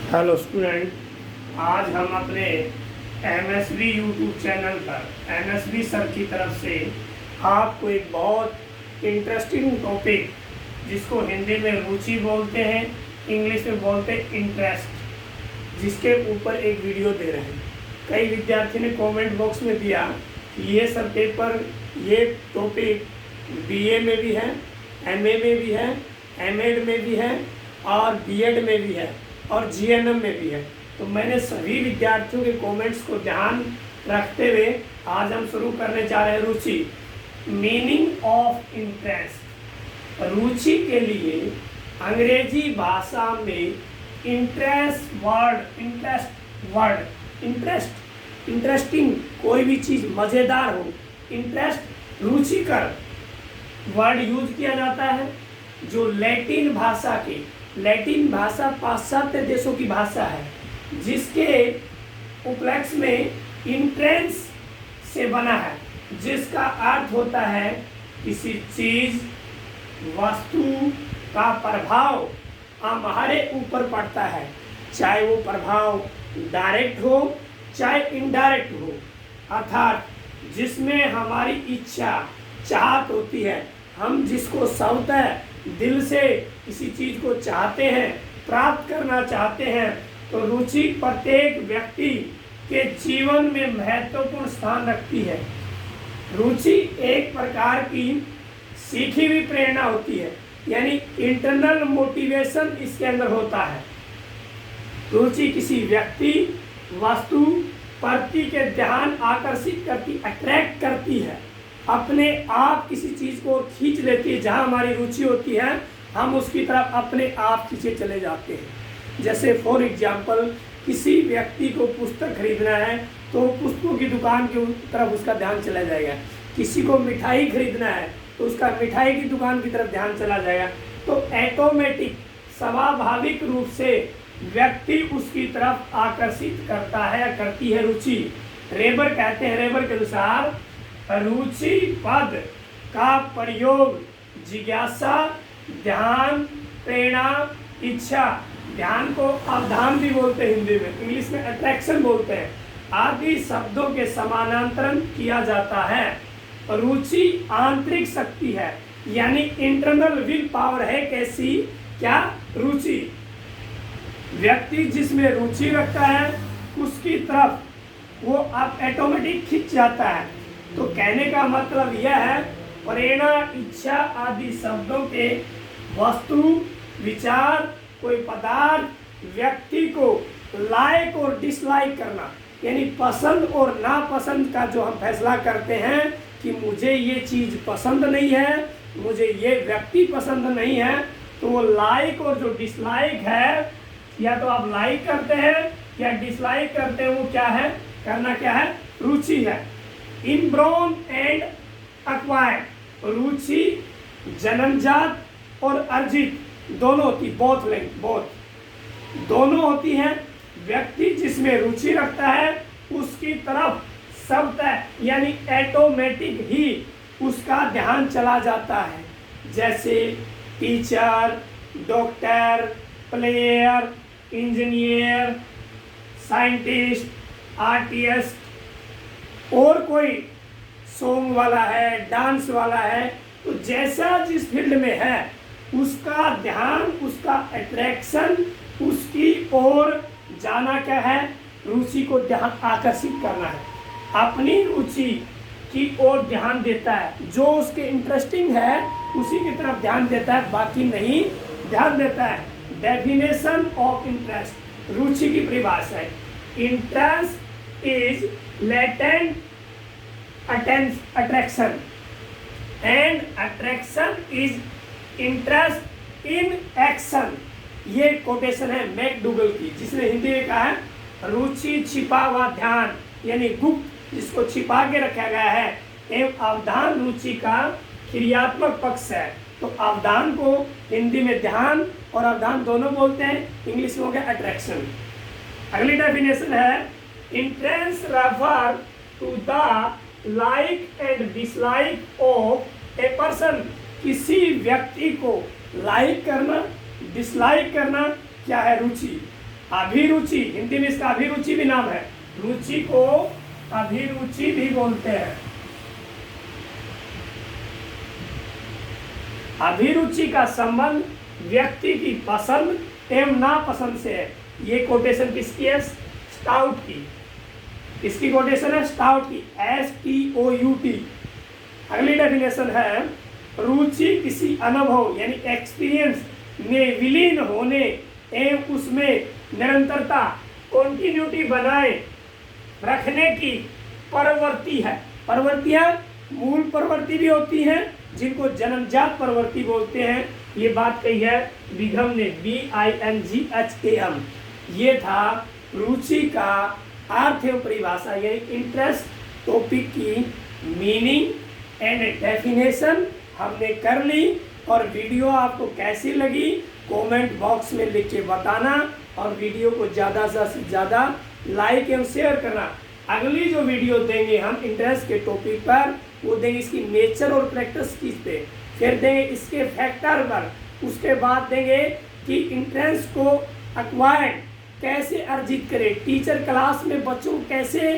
Hello student, आज हम अपने एमएसवी यूट्यूब चैनल पर एमएसवी सर की तरफ से आपको एक बहुत इंटरेस्टिंग टॉपिक, जिसको हिंदी में रुचि बोलते हैं, इंग्लिश में बोलते हैं इंटरेस्ट, जिसके ऊपर एक वीडियो दे रहे हैं। कई विद्यार्थी ने कमेंट बॉक्स में दिया कि ये सर पेपर, ये टॉपिक बीए में भी है, एमए में भी है, एमएड में भी है और बीएड में भी है और जीएनएम में भी है। तो मैंने सभी विद्यार्थियों के कमेंट्स को ध्यान रखते हुए आज हम शुरू करने जा रहे हैं रुचि। Meaning of interest. रुचि के लिए अंग्रेजी भाषा में इंटरेस्टिंग, कोई भी चीज़ मज़ेदार हो, इंटरेस्ट, रुचिकर वर्ड यूज किया जाता है, जो लैटिन भाषा पाश्चात्य देशों की भाषा है, जिसके उपलक्ष्य में इंट्रेंस से बना है, जिसका अर्थ होता है किसी चीज, वस्तु का प्रभाव हमारे ऊपर पड़ता है, चाहे वो प्रभाव डायरेक्ट हो चाहे इनडायरेक्ट हो, अर्थात जिसमें हमारी इच्छा, चाहत होती है, हम जिसको स्वतः दिल से किसी चीज़ को चाहते हैं, प्राप्त करना चाहते हैं, तो रुचि प्रत्येक व्यक्ति के जीवन में महत्वपूर्ण स्थान रखती है। रुचि एक प्रकार की सीखी हुई प्रेरणा होती है, यानी इंटरनल मोटिवेशन इसके अंदर होता है। रुचि किसी व्यक्ति, वस्तु प्रति के ध्यान आकर्षित करती, अट्रैक्ट करती है, अपने आप किसी चीज़ को खींच लेती है। जहाँ हमारी रुचि होती है हम उसकी तरफ अपने आप खींचे चले जाते हैं। जैसे फॉर एग्जाम्पल, किसी व्यक्ति को पुस्तक खरीदना है तो पुस्तकों की दुकान की तरफ उसका ध्यान चला जाएगा। किसी को मिठाई खरीदना है तो उसका मिठाई की दुकान की तरफ ध्यान चला जाएगा। तो ऑटोमेटिक, स्वाभाविक रूप से व्यक्ति उसकी तरफ आकर्षित करता है या करती है रुचि। रेबर कहते हैं, रेबर के अनुसार रुचि पद का प्रयोग जिज्ञासा, ध्यान, प्रेरणा, इच्छा, ध्यान को अवधान भी बोलते हैं हिंदी में, इंग्लिश में अट्रैक्शन बोलते हैं, आदि शब्दों के समानांतरण किया जाता है। रुचि आंतरिक शक्ति है, यानी इंटरनल विल पावर है। कैसी? क्या? रुचि। व्यक्ति जिसमें रुचि रखता है उसकी तरफ वो अब ऑटोमेटिक खिंच जाता है। तो कहने का मतलब यह है, प्रेरणा, इच्छा आदि शब्दों के वस्तु, विचार, कोई पदार्थ, व्यक्ति को लाइक और डिसलाइक करना, यानी पसंद और नापसंद का जो हम फैसला करते हैं कि मुझे ये चीज़ पसंद नहीं है, मुझे ये व्यक्ति पसंद नहीं है, तो वो लाइक और जो डिसलाइक है, या तो आप लाइक करते हैं या डिसलाइक करते हैं, वो क्या है? करना क्या है? रुचि है। इनब्रॉन एंड एक्वायर्ड। रुचि जन्मजात और अर्जित दोनों होती, बोथ दोनों होती हैं। व्यक्ति जिसमें रुचि रखता है उसकी तरफ स्वतः, यानी ऑटोमेटिक ही उसका ध्यान चला जाता है। जैसे teacher, doctor, player, engineer, scientist, artist, और कोई सॉन्ग वाला है, डांस वाला है, तो जैसा जिस फील्ड में है उसका ध्यान, उसका अट्रैक्शन उसकी ओर जाना क्या है? रुचि को ध्यान आकर्षित करना है, अपनी रुचि की ओर ध्यान देता है। जो उसके इंटरेस्टिंग है उसी की तरफ ध्यान देता है, बाकी नहीं ध्यान देता है। Definition of interest. रुचि की परिभाषा है, interest is latent attraction and attraction is interest in action। ये कोटेशन है मैकडूगल की, जिसने हिंदी में कहा है रुचि छिपा हुआ ध्यान, यानी गुप्त, जिसको छिपा के रखा गया है, एवं अवधान रुचि का क्रियात्मक पक्ष है। तो अवधान को हिंदी में ध्यान और अवधान दोनों बोलते हैं, इंग्लिश में हो गया अट्रैक्शन। अगली डेफिनेशन है, interest refer to the like and dislike of a person. किसी व्यक्ति को लाइक करना, डिसलाइक करना क्या है? रुचि। अभिरुचि, हिंदी में इसका अभिरुचि भी नाम है, रुचि को अभिरुचि भी बोलते हैं। अभिरुचि का संबंध व्यक्ति की पसंद एवं नापसंद से है। ये कोटेशन किसकी है? स्टाउट की। इसकी कोटेशन है स्टाउट की, STOUT। अगली डेफिनेशन है रुचि किसी अनुभव यानी एक्सपीरियंस में विलीन होने एवं उसमें निरंतरता कॉन्टिन्यूटी बनाए रखने की प्रवृत्ति है। प्रवृत्तियां मूल प्रवृत्ति भी होती हैं जिनको जन्मजात प्रवृत्ति बोलते हैं। ये बात कही है बिघम ने, BINGHAM। ये था रुचि का अर्थ एवं परिभाषा, यानी इंटरेस्ट टॉपिक की मीनिंग एंड डेफिनेशन हमने कर ली। और वीडियो आपको कैसी लगी कमेंट बॉक्स में लिख के बताना, और वीडियो को ज़्यादा से ज़्यादा लाइक एवं शेयर करना। अगली जो वीडियो देंगे हम इंटरेस्ट के टॉपिक पर, वो देंगे इसकी नेचर और प्रैक्टिस पे, फिर देंगे इसके फैक्टर पर, उसके बाद देंगे कि इंटरेस्ट को एक्वायर्ड कैसे अर्जित करें, टीचर क्लास में बच्चों को कैसे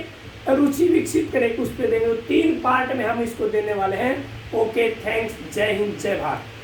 रुचि विकसित करें, उस पर देंगे। 3 पार्ट में हम इसको देने वाले हैं। ओके, थैंक्स, जय हिंद, जय भारत।